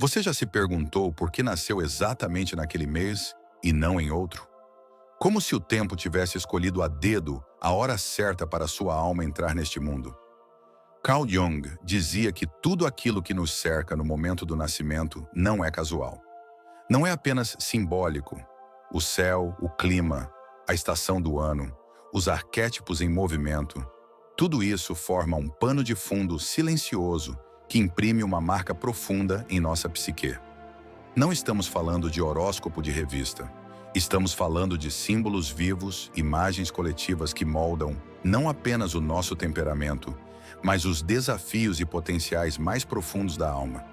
Você já se perguntou por que nasceu exatamente naquele mês e não em outro? Como se o tempo tivesse escolhido a dedo a hora certa para sua alma entrar neste mundo. Carl Jung dizia que tudo aquilo que nos cerca no momento do nascimento não é casual. Não é apenas simbólico. O céu, o clima, a estação do ano, os arquétipos em movimento, tudo isso forma um pano de fundo silencioso que imprime uma marca profunda em nossa psique. Não estamos falando de horóscopo de revista. Estamos falando de símbolos vivos, imagens coletivas que moldam não apenas o nosso temperamento, mas os desafios e potenciais mais profundos da alma.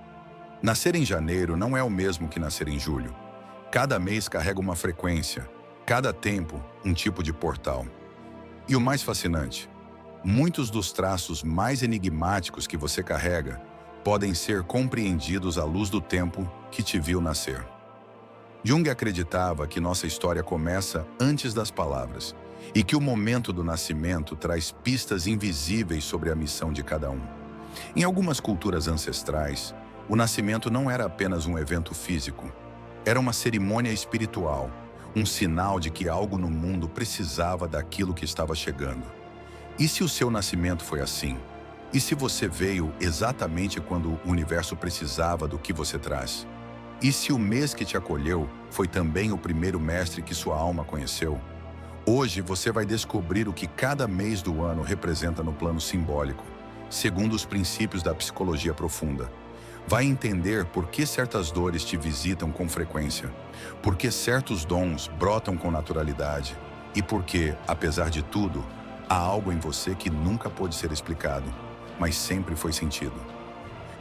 Nascer em janeiro não é o mesmo que nascer em julho. Cada mês carrega uma frequência, cada tempo um tipo de portal. E o mais fascinante, muitos dos traços mais enigmáticos que você carrega podem ser compreendidos à luz do tempo que te viu nascer. Jung acreditava que nossa história começa antes das palavras e que o momento do nascimento traz pistas invisíveis sobre a missão de cada um. Em algumas culturas ancestrais, o nascimento não era apenas um evento físico, era uma cerimônia espiritual, um sinal de que algo no mundo precisava daquilo que estava chegando. E se o seu nascimento foi assim? E se você veio exatamente quando o universo precisava do que você traz? E se o mês que te acolheu foi também o primeiro mestre que sua alma conheceu? Hoje você vai descobrir o que cada mês do ano representa no plano simbólico, segundo os princípios da psicologia profunda. Vai entender por que certas dores te visitam com frequência, por que certos dons brotam com naturalidade e por que, apesar de tudo, há algo em você que nunca pôde ser explicado, mas sempre foi sentido.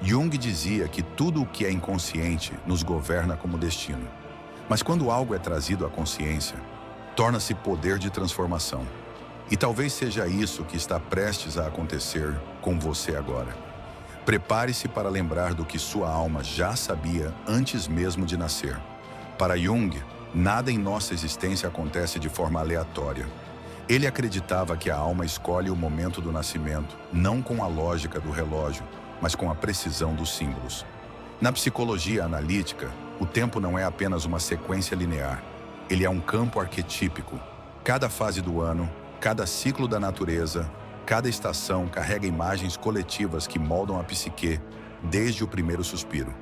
Jung dizia que tudo o que é inconsciente nos governa como destino. Mas quando algo é trazido à consciência, torna-se poder de transformação. E talvez seja isso que está prestes a acontecer com você agora. Prepare-se para lembrar do que sua alma já sabia antes mesmo de nascer. Para Jung, nada em nossa existência acontece de forma aleatória. Ele acreditava que a alma escolhe o momento do nascimento, não com a lógica do relógio, mas com a precisão dos símbolos. Na psicologia analítica, o tempo não é apenas uma sequência linear. Ele é um campo arquetípico. Cada fase do ano, cada ciclo da natureza, cada estação carrega imagens coletivas que moldam a psique desde o primeiro suspiro.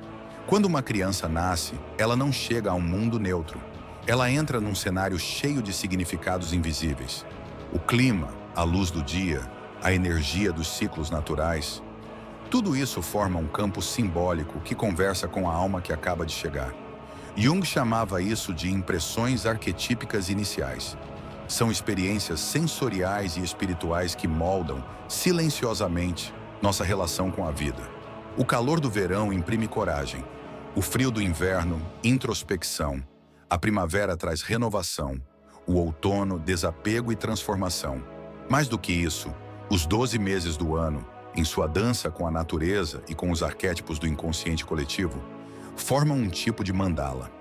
Quando uma criança nasce, ela não chega a um mundo neutro. Ela entra num cenário cheio de significados invisíveis. O clima, a luz do dia, a energia dos ciclos naturais. Tudo isso forma um campo simbólico que conversa com a alma que acaba de chegar. Jung chamava isso de impressões arquetípicas iniciais. São experiências sensoriais e espirituais que moldam, silenciosamente, nossa relação com a vida. O calor do verão imprime coragem. O frio do inverno, introspecção. A primavera traz renovação. O outono, desapego e transformação. Mais do que isso, os 12 meses do ano, em sua dança com a natureza e com os arquétipos do inconsciente coletivo, formam um tipo de mandala,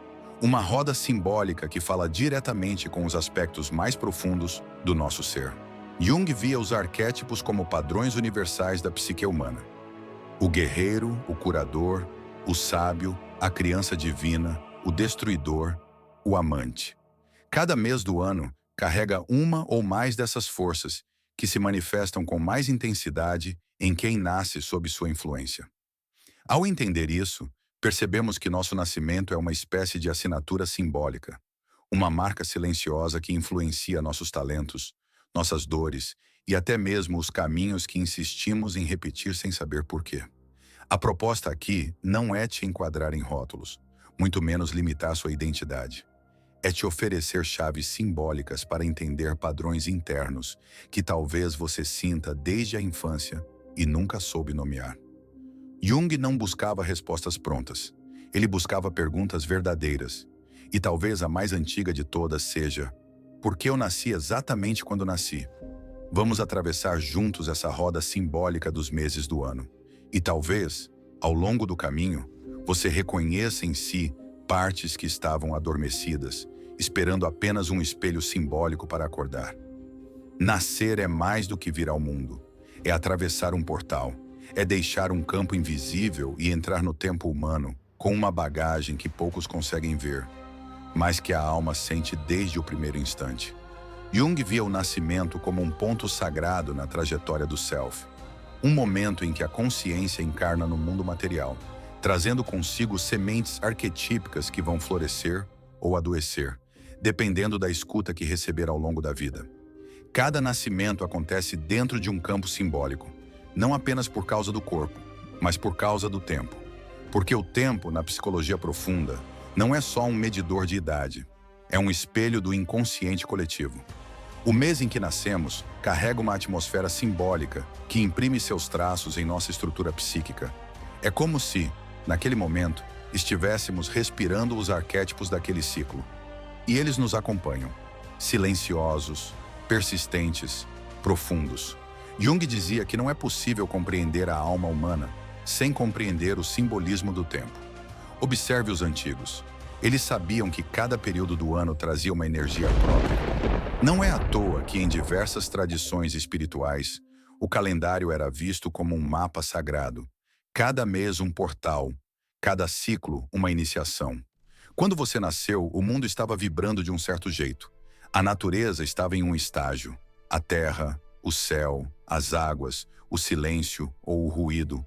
uma roda simbólica que fala diretamente com os aspectos mais profundos do nosso ser. Jung via os arquétipos como padrões universais da psique humana. O guerreiro, o curador, o sábio, a criança divina, o destruidor, o amante. Cada mês do ano carrega uma ou mais dessas forças que se manifestam com mais intensidade em quem nasce sob sua influência. Ao entender isso, percebemos que nosso nascimento é uma espécie de assinatura simbólica, uma marca silenciosa que influencia nossos talentos, nossas dores e até mesmo os caminhos que insistimos em repetir sem saber porquê. A proposta aqui não é te enquadrar em rótulos, muito menos limitar sua identidade. É te oferecer chaves simbólicas para entender padrões internos que talvez você sinta desde a infância e nunca soube nomear. Jung não buscava respostas prontas. Ele buscava perguntas verdadeiras. E talvez a mais antiga de todas seja: por que eu nasci exatamente quando nasci? Vamos atravessar juntos essa roda simbólica dos meses do ano. E talvez, ao longo do caminho, você reconheça em si partes que estavam adormecidas, esperando apenas um espelho simbólico para acordar. Nascer é mais do que vir ao mundo. É atravessar um portal. É deixar um campo invisível e entrar no tempo humano, com uma bagagem que poucos conseguem ver, mas que a alma sente desde o primeiro instante. Jung via o nascimento como um ponto sagrado na trajetória do self, um momento em que a consciência encarna no mundo material, trazendo consigo sementes arquetípicas que vão florescer ou adoecer, dependendo da escuta que receber ao longo da vida. Cada nascimento acontece dentro de um campo simbólico, não apenas por causa do corpo, mas por causa do tempo. Porque o tempo, na psicologia profunda, não é só um medidor de idade, é um espelho do inconsciente coletivo. O mês em que nascemos carrega uma atmosfera simbólica que imprime seus traços em nossa estrutura psíquica. É como se, naquele momento, estivéssemos respirando os arquétipos daquele ciclo. E eles nos acompanham, silenciosos, persistentes, profundos. Jung dizia que não é possível compreender a alma humana sem compreender o simbolismo do tempo. Observe os antigos. Eles sabiam que cada período do ano trazia uma energia própria. Não é à toa que em diversas tradições espirituais, o calendário era visto como um mapa sagrado. Cada mês um portal, cada ciclo uma iniciação. Quando você nasceu, o mundo estava vibrando de um certo jeito. A natureza estava em um estágio. A terra, o céu, as águas, o silêncio ou o ruído.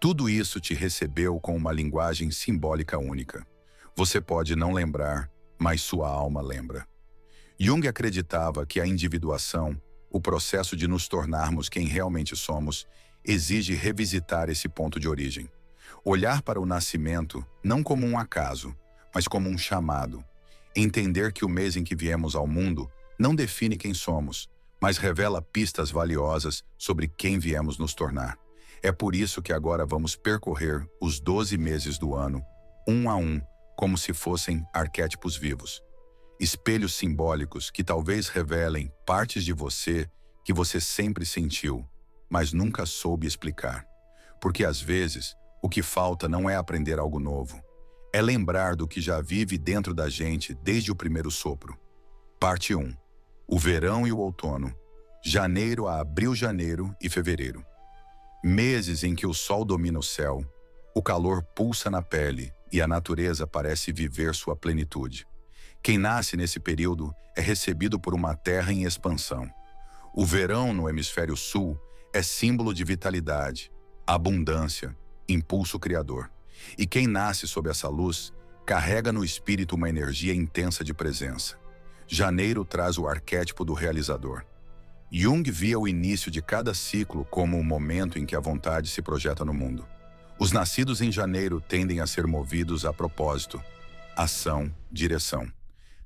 Tudo isso te recebeu com uma linguagem simbólica única. Você pode não lembrar, mas sua alma lembra. Jung acreditava que a individuação, o processo de nos tornarmos quem realmente somos, exige revisitar esse ponto de origem. Olhar para o nascimento não como um acaso, mas como um chamado. Entender que o mês em que viemos ao mundo não define quem somos, mas revela pistas valiosas sobre quem viemos nos tornar. É por isso que agora vamos percorrer os 12 meses do ano, um a um, como se fossem arquétipos vivos. Espelhos simbólicos que talvez revelem partes de você que você sempre sentiu, mas nunca soube explicar. Porque às vezes, o que falta não é aprender algo novo, é lembrar do que já vive dentro da gente desde o primeiro sopro. Parte 1. O verão e o outono. Janeiro a abril, janeiro e fevereiro. Meses em que o sol domina o céu, o calor pulsa na pele e a natureza parece viver sua plenitude. Quem nasce nesse período é recebido por uma terra em expansão. O verão no hemisfério sul é símbolo de vitalidade, abundância, impulso criador. E quem nasce sob essa luz carrega no espírito uma energia intensa de presença. Janeiro traz o arquétipo do realizador. Jung via o início de cada ciclo como o momento em que a vontade se projeta no mundo. Os nascidos em janeiro tendem a ser movidos a propósito, ação, direção.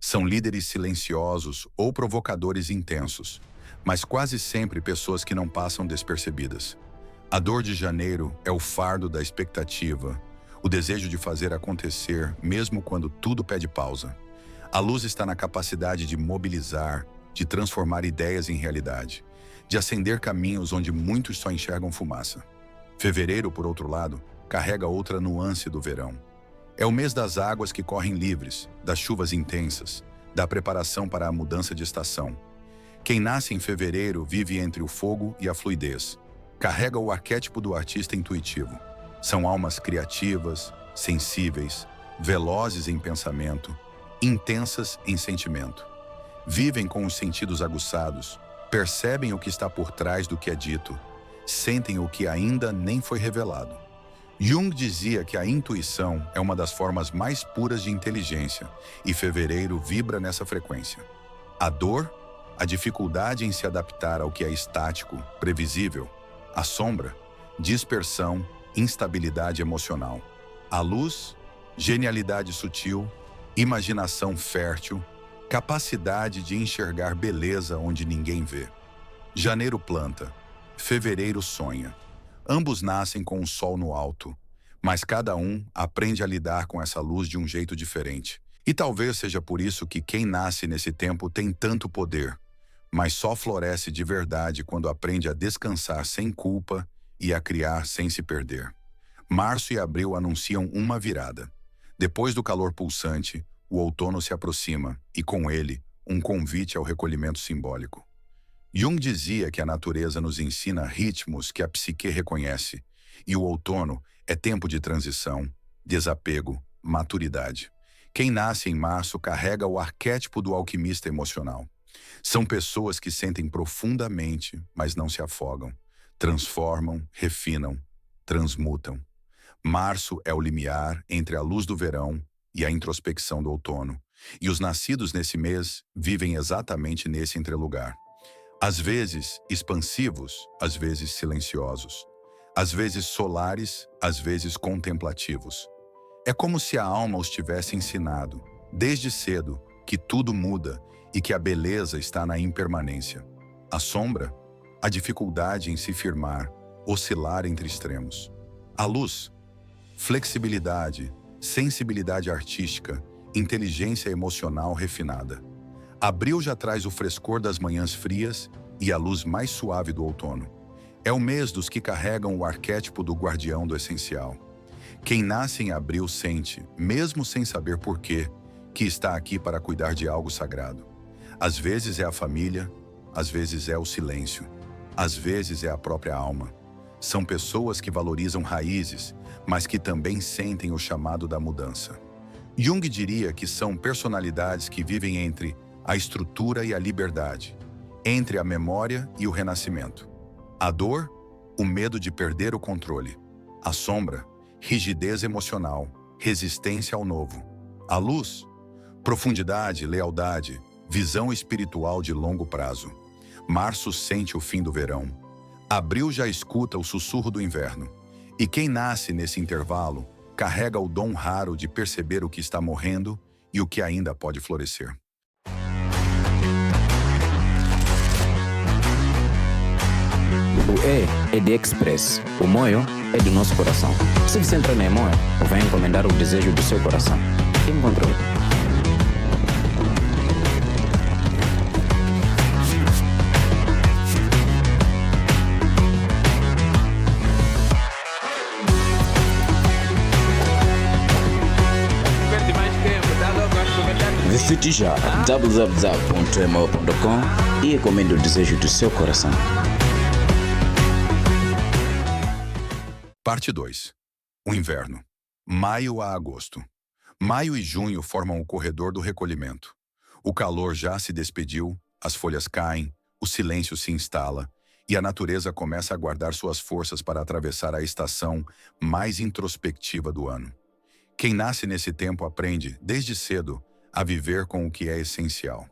São líderes silenciosos ou provocadores intensos, mas quase sempre pessoas que não passam despercebidas. A dor de janeiro é o fardo da expectativa, o desejo de fazer acontecer mesmo quando tudo pede pausa. A luz está na capacidade de mobilizar, de transformar ideias em realidade, de acender caminhos onde muitos só enxergam fumaça. Fevereiro, por outro lado, carrega outra nuance do verão. É o mês das águas que correm livres, das chuvas intensas, da preparação para a mudança de estação. Quem nasce em fevereiro vive entre o fogo e a fluidez. Carrega o arquétipo do artista intuitivo. São almas criativas, sensíveis, velozes em pensamento, intensas em sentimento. Vivem com os sentidos aguçados, percebem o que está por trás do que é dito, sentem o que ainda nem foi revelado. Jung dizia que a intuição é uma das formas mais puras de inteligência, e fevereiro vibra nessa frequência. A dor, a dificuldade em se adaptar ao que é estático, previsível, a sombra, dispersão, instabilidade emocional. A luz, genialidade sutil, imaginação fértil, capacidade de enxergar beleza onde ninguém vê. Janeiro planta, fevereiro sonha. Ambos nascem com o sol no alto, mas cada um aprende a lidar com essa luz de um jeito diferente. E talvez seja por isso que quem nasce nesse tempo tem tanto poder, mas só floresce de verdade quando aprende a descansar sem culpa e a criar sem se perder. Março e abril anunciam uma virada. Depois do calor pulsante, o outono se aproxima e, com ele, um convite ao recolhimento simbólico. Jung dizia que a natureza nos ensina ritmos que a psique reconhece, e o outono é tempo de transição, desapego, maturidade. Quem nasce em março carrega o arquétipo do alquimista emocional. São pessoas que sentem profundamente, mas não se afogam. Transformam, refinam, transmutam. Março é o limiar entre a luz do verão e a introspecção do outono. E os nascidos nesse mês vivem exatamente nesse entrelugar. Às vezes expansivos, às vezes silenciosos. Às vezes solares, às vezes contemplativos. É como se a alma os tivesse ensinado, desde cedo, que tudo muda e que a beleza está na impermanência. A sombra, a dificuldade em se firmar, oscilar entre extremos. A luz, flexibilidade, sensibilidade artística, inteligência emocional refinada. Abril já traz o frescor das manhãs frias e a luz mais suave do outono. É o mês dos que carregam o arquétipo do guardião do essencial. Quem nasce em abril sente, mesmo sem saber porquê, que está aqui para cuidar de algo sagrado. Às vezes é a família, às vezes é o silêncio, às vezes é a própria alma. São pessoas que valorizam raízes, mas que também sentem o chamado da mudança. Jung diria que são personalidades que vivem entre a estrutura e a liberdade, entre a memória e o renascimento. A dor, o medo de perder o controle. A sombra, rigidez emocional, resistência ao novo. A luz, profundidade, lealdade, visão espiritual de longo prazo. Março sente o fim do verão. Abril já escuta o sussurro do inverno. E quem nasce nesse intervalo carrega o dom raro de perceber o que está morrendo e o que ainda pode florescer. O E é de Express. O Moio é do nosso coração. Se você entrar na Moio, vai encomendar o desejo do seu coração. Encontrou. Visite já www.emo.com e encomende o desejo do seu coração. Parte 2. O inverno. Maio a agosto. Maio e junho formam o corredor do recolhimento. O calor já se despediu, as folhas caem, o silêncio se instala e a natureza começa a guardar suas forças para atravessar a estação mais introspectiva do ano. Quem nasce nesse tempo aprende, desde cedo, a viver com o que é essencial.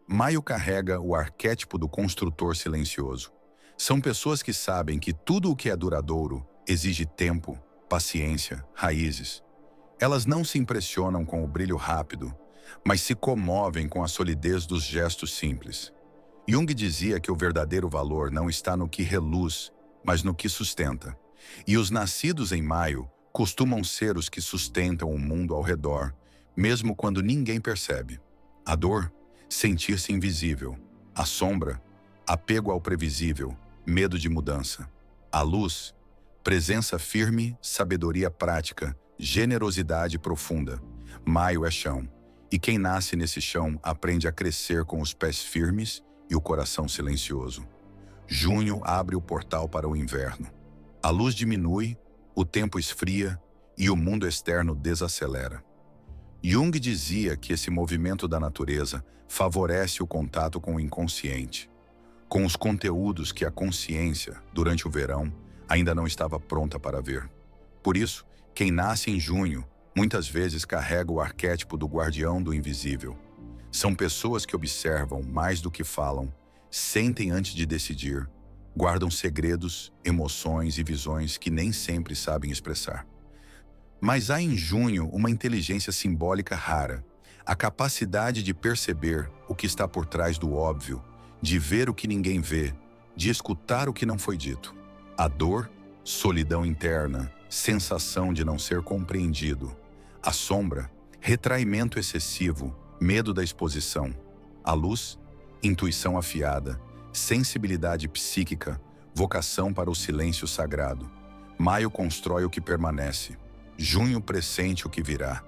Maio carrega o arquétipo do construtor silencioso. São pessoas que sabem que tudo o que é duradouro exige tempo, paciência, raízes. Elas não se impressionam com o brilho rápido, mas se comovem com a solidez dos gestos simples. Jung dizia que o verdadeiro valor não está no que reluz, mas no que sustenta. E os nascidos em maio costumam ser os que sustentam o mundo ao redor, mesmo quando ninguém percebe. A dor, sentir-se invisível. A sombra, apego ao previsível, medo de mudança. A luz, presença firme, sabedoria prática, generosidade profunda. Maio é chão, e quem nasce nesse chão aprende a crescer com os pés firmes e o coração silencioso. Junho abre o portal para o inverno. A luz diminui, o tempo esfria e o mundo externo desacelera. Jung dizia que esse movimento da natureza favorece o contato com o inconsciente, com os conteúdos que a consciência, durante o verão, ainda não estava pronta para ver. Por isso, quem nasce em junho muitas vezes carrega o arquétipo do guardião do invisível. São pessoas que observam mais do que falam, sentem antes de decidir, guardam segredos, emoções e visões que nem sempre sabem expressar. Mas há em junho uma inteligência simbólica rara, a capacidade de perceber o que está por trás do óbvio, de ver o que ninguém vê, de escutar o que não foi dito. A dor, solidão interna, sensação de não ser compreendido. A sombra, retraimento excessivo, medo da exposição. A luz, intuição afiada, sensibilidade psíquica, vocação para o silêncio sagrado. Maio constrói o que permanece. Junho pressente o que virá.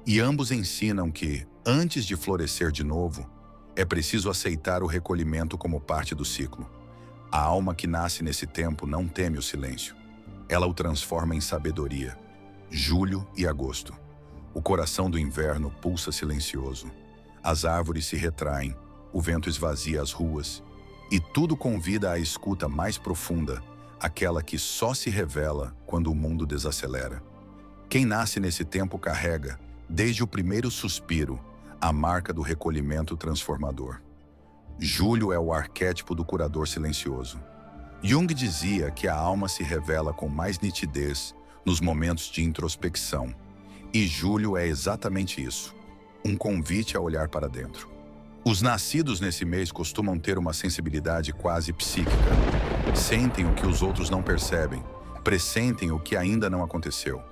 E ambos ensinam que, antes de florescer de novo, é preciso aceitar o recolhimento como parte do ciclo. A alma que nasce nesse tempo não teme o silêncio. Ela o transforma em sabedoria. Julho e agosto. O coração do inverno pulsa silencioso. As árvores se retraem, o vento esvazia as ruas, e tudo convida à escuta mais profunda, aquela que só se revela quando o mundo desacelera. Quem nasce nesse tempo carrega, desde o primeiro suspiro, a marca do recolhimento transformador. Julho é o arquétipo do curador silencioso. Jung dizia que a alma se revela com mais nitidez nos momentos de introspecção. E julho é exatamente isso, um convite a olhar para dentro. Os nascidos nesse mês costumam ter uma sensibilidade quase psíquica. Sentem o que os outros não percebem, pressentem o que ainda não aconteceu.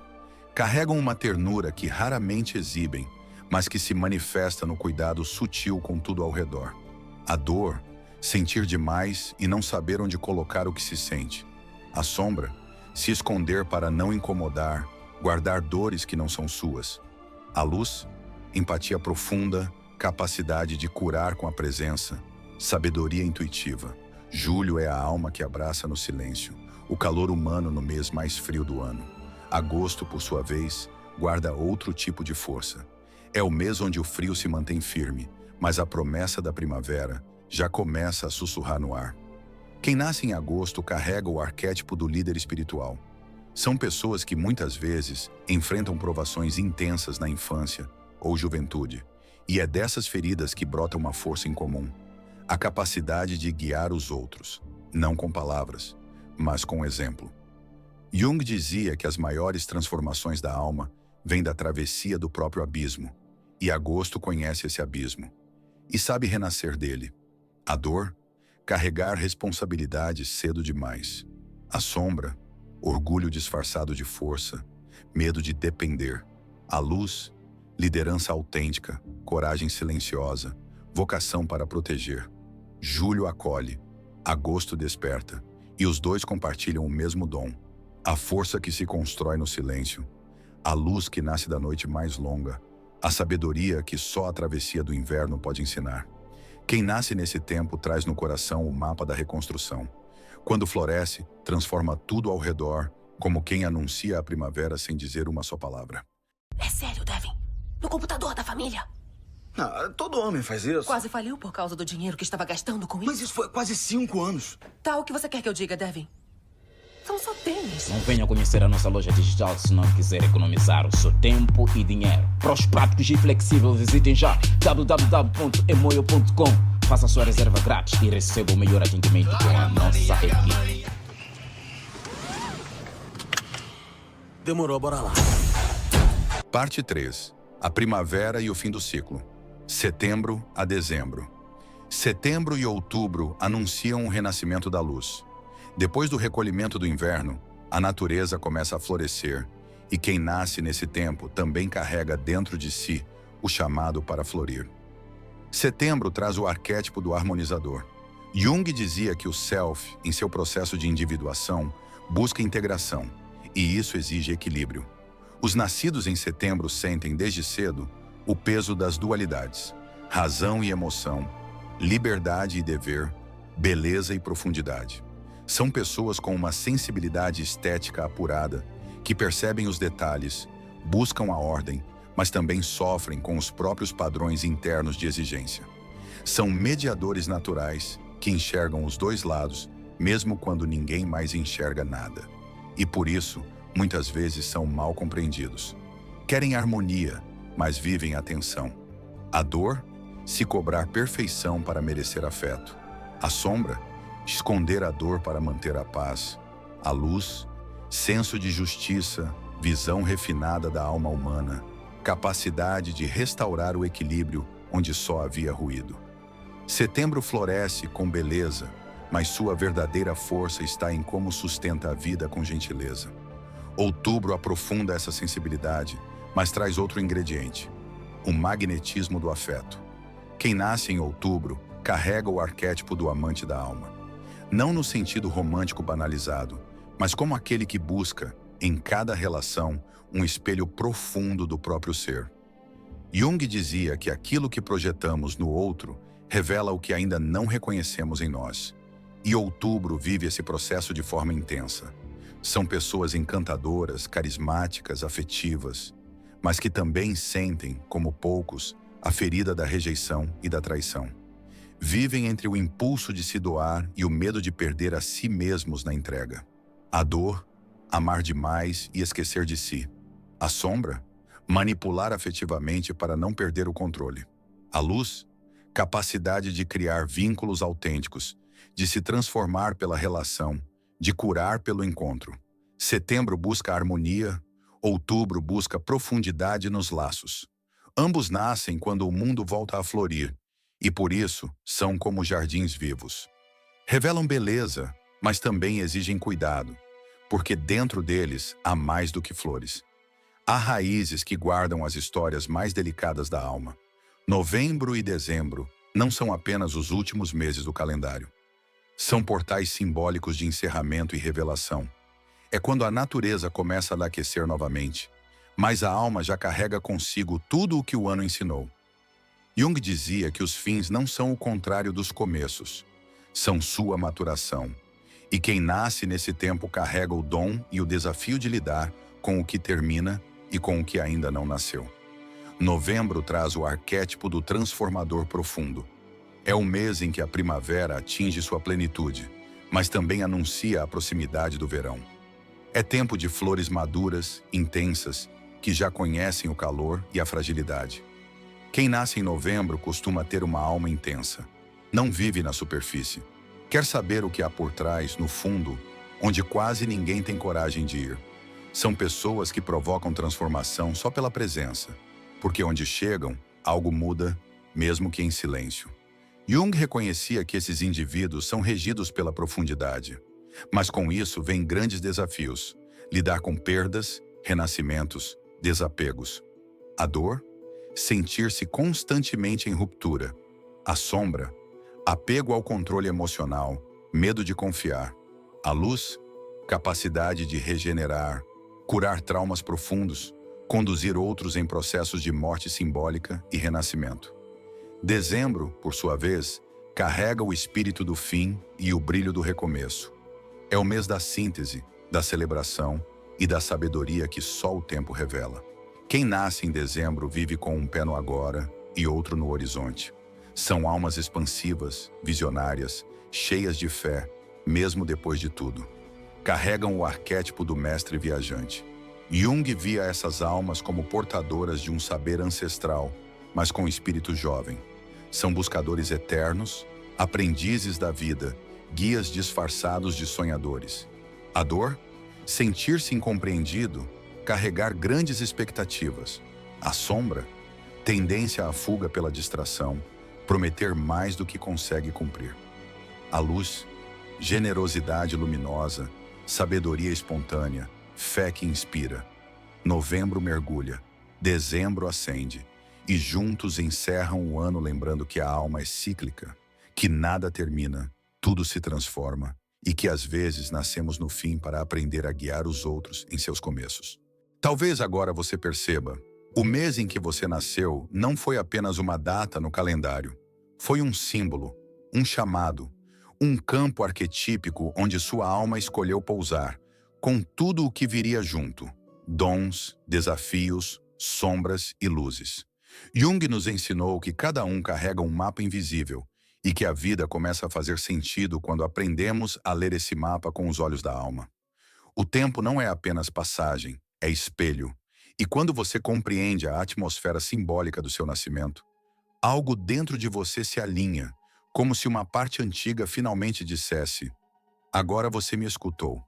Carregam uma ternura que raramente exibem, mas que se manifesta no cuidado sutil com tudo ao redor. A dor, sentir demais e não saber onde colocar o que se sente. A sombra, se esconder para não incomodar, guardar dores que não são suas. A luz, empatia profunda, capacidade de curar com a presença, sabedoria intuitiva. Julho é a alma que abraça no silêncio, o calor humano no mês mais frio do ano. Agosto, por sua vez, guarda outro tipo de força. É o mês onde o frio se mantém firme, mas a promessa da primavera já começa a sussurrar no ar. Quem nasce em agosto carrega o arquétipo do líder espiritual. São pessoas que muitas vezes enfrentam provações intensas na infância ou juventude, e é dessas feridas que brota uma força em comum, a capacidade de guiar os outros, não com palavras, mas com exemplo. Jung dizia que as maiores transformações da alma vêm da travessia do próprio abismo, e agosto conhece esse abismo, e sabe renascer dele. A dor, carregar responsabilidade cedo demais. A sombra, orgulho disfarçado de força, medo de depender. A luz, liderança autêntica, coragem silenciosa, vocação para proteger. Julho acolhe, agosto desperta, e os dois compartilham o mesmo dom. A força que se constrói no silêncio, a luz que nasce da noite mais longa, a sabedoria que só a travessia do inverno pode ensinar. Quem nasce nesse tempo traz no coração o mapa da reconstrução. Quando floresce, transforma tudo ao redor, como quem anuncia a primavera sem dizer uma só palavra. É sério, Devin? No computador da família? Todo homem faz isso. Quase faliu por causa do dinheiro que estava gastando com isso. Mas isso foi quase 5 anos. Tá, o que você quer que eu diga, Devin? São só tênis. Não venha conhecer a nossa loja digital se não quiser economizar o seu tempo e dinheiro. Para os práticos e flexíveis, visitem já www.emoio.com. Faça sua reserva grátis e receba o melhor atendimento com a nossa equipe. Demorou, bora lá. Parte 3. A primavera e o fim do ciclo. Setembro a dezembro. Setembro e outubro anunciam o renascimento da luz. Depois do recolhimento do inverno, a natureza começa a florescer, e quem nasce nesse tempo também carrega dentro de si o chamado para florir. Setembro traz o arquétipo do harmonizador. Jung dizia que o self, em seu processo de individuação, busca integração, e isso exige equilíbrio. Os nascidos em setembro sentem desde cedo o peso das dualidades, razão e emoção, liberdade e dever, beleza e profundidade. São pessoas com uma sensibilidade estética apurada, que percebem os detalhes, buscam a ordem, mas também sofrem com os próprios padrões internos de exigência. São mediadores naturais que enxergam os dois lados, mesmo quando ninguém mais enxerga nada. E por isso, muitas vezes são mal compreendidos. Querem harmonia, mas vivem a tensão. A dor, se cobrar perfeição para merecer afeto. A sombra, esconder a dor para manter a paz. A luz, senso de justiça, visão refinada da alma humana, capacidade de restaurar o equilíbrio onde só havia ruído. Setembro floresce com beleza, mas sua verdadeira força está em como sustenta a vida com gentileza. Outubro aprofunda essa sensibilidade, mas traz outro ingrediente: o magnetismo do afeto. Quem nasce em outubro carrega o arquétipo do amante da alma. Não no sentido romântico banalizado, mas como aquele que busca, em cada relação, um espelho profundo do próprio ser. Jung dizia que aquilo que projetamos no outro revela o que ainda não reconhecemos em nós. E outubro vive esse processo de forma intensa. São pessoas encantadoras, carismáticas, afetivas, mas que também sentem, como poucos, a ferida da rejeição e da traição. Vivem entre o impulso de se doar e o medo de perder a si mesmos na entrega. A dor, amar demais e esquecer de si. A sombra, manipular afetivamente para não perder o controle. A luz, capacidade de criar vínculos autênticos, de se transformar pela relação, de curar pelo encontro. Setembro busca harmonia, outubro busca profundidade nos laços. Ambos nascem quando o mundo volta a florir, e por isso são como jardins vivos. Revelam beleza, mas também exigem cuidado, porque dentro deles há mais do que flores. Há raízes que guardam as histórias mais delicadas da alma. Novembro e dezembro não são apenas os últimos meses do calendário. São portais simbólicos de encerramento e revelação. É quando a natureza começa a aquecer novamente, mas a alma já carrega consigo tudo o que o ano ensinou. Jung dizia que os fins não são o contrário dos começos, são sua maturação. E quem nasce nesse tempo carrega o dom e o desafio de lidar com o que termina e com o que ainda não nasceu. Novembro traz o arquétipo do transformador profundo. É o mês em que a primavera atinge sua plenitude, mas também anuncia a proximidade do verão. É tempo de flores maduras, intensas, que já conhecem o calor e a fragilidade. Quem nasce em novembro costuma ter uma alma intensa. Não vive na superfície. Quer saber o que há por trás, no fundo, onde quase ninguém tem coragem de ir. São pessoas que provocam transformação só pela presença, porque onde chegam, algo muda, mesmo que em silêncio. Jung reconhecia que esses indivíduos são regidos pela profundidade. Mas com isso vem grandes desafios: lidar com perdas, renascimentos, desapegos. A dor, sentir-se constantemente em ruptura. A sombra, apego ao controle emocional, medo de confiar. A luz, capacidade de regenerar, curar traumas profundos, conduzir outros em processos de morte simbólica e renascimento. Dezembro, por sua vez, carrega o espírito do fim e o brilho do recomeço. É o mês da síntese, da celebração e da sabedoria que só o tempo revela. Quem nasce em dezembro vive com um pé no agora e outro no horizonte. São almas expansivas, visionárias, cheias de fé, mesmo depois de tudo. Carregam o arquétipo do mestre viajante. Jung via essas almas como portadoras de um saber ancestral, mas com espírito jovem. São buscadores eternos, aprendizes da vida, guias disfarçados de sonhadores. A dor? Sentir-se incompreendido, carregar grandes expectativas. A sombra? Tendência à fuga pela distração, prometer mais do que consegue cumprir. A luz? Generosidade luminosa, sabedoria espontânea, fé que inspira. Novembro mergulha, dezembro acende, e juntos encerram o ano lembrando que a alma é cíclica, que nada termina, tudo se transforma, e que às vezes nascemos no fim para aprender a guiar os outros em seus começos. Talvez agora você perceba, o mês em que você nasceu não foi apenas uma data no calendário, foi um símbolo, um chamado, um campo arquetípico onde sua alma escolheu pousar, com tudo o que viria junto: dons, desafios, sombras e luzes. Jung nos ensinou que cada um carrega um mapa invisível e que a vida começa a fazer sentido quando aprendemos a ler esse mapa com os olhos da alma. O tempo não é apenas passagem, é espelho. E quando você compreende a atmosfera simbólica do seu nascimento, algo dentro de você se alinha, como se uma parte antiga finalmente dissesse: agora você me escutou.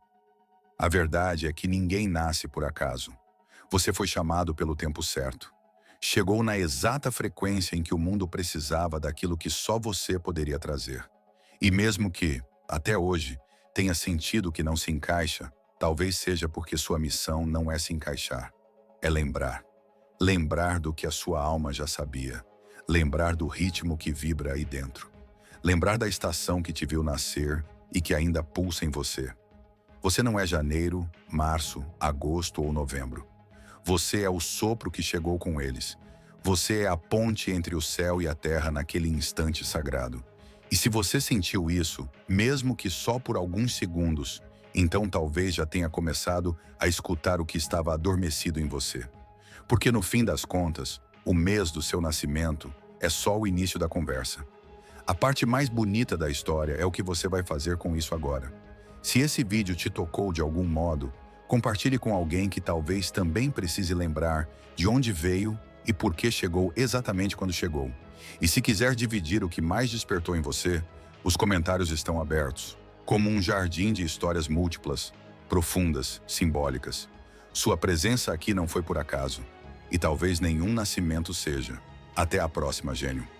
A verdade é que ninguém nasce por acaso. Você foi chamado pelo tempo certo. Chegou na exata frequência em que o mundo precisava daquilo que só você poderia trazer. E mesmo que, até hoje, tenha sentido que não se encaixa, talvez seja porque sua missão não é se encaixar. É lembrar. Lembrar do que a sua alma já sabia. Lembrar do ritmo que vibra aí dentro. Lembrar da estação que te viu nascer e que ainda pulsa em você. Você não é janeiro, março, agosto ou novembro. Você é o sopro que chegou com eles. Você é a ponte entre o céu e a terra naquele instante sagrado. E se você sentiu isso, mesmo que só por alguns segundos, então talvez já tenha começado a escutar o que estava adormecido em você. Porque no fim das contas, o mês do seu nascimento é só o início da conversa. A parte mais bonita da história é o que você vai fazer com isso agora. Se esse vídeo te tocou de algum modo, compartilhe com alguém que talvez também precise lembrar de onde veio e por que chegou exatamente quando chegou. E se quiser dividir o que mais despertou em você, os comentários estão abertos, como um jardim de histórias múltiplas, profundas, simbólicas. Sua presença aqui não foi por acaso, e talvez nenhum nascimento seja. Até a próxima, gênio.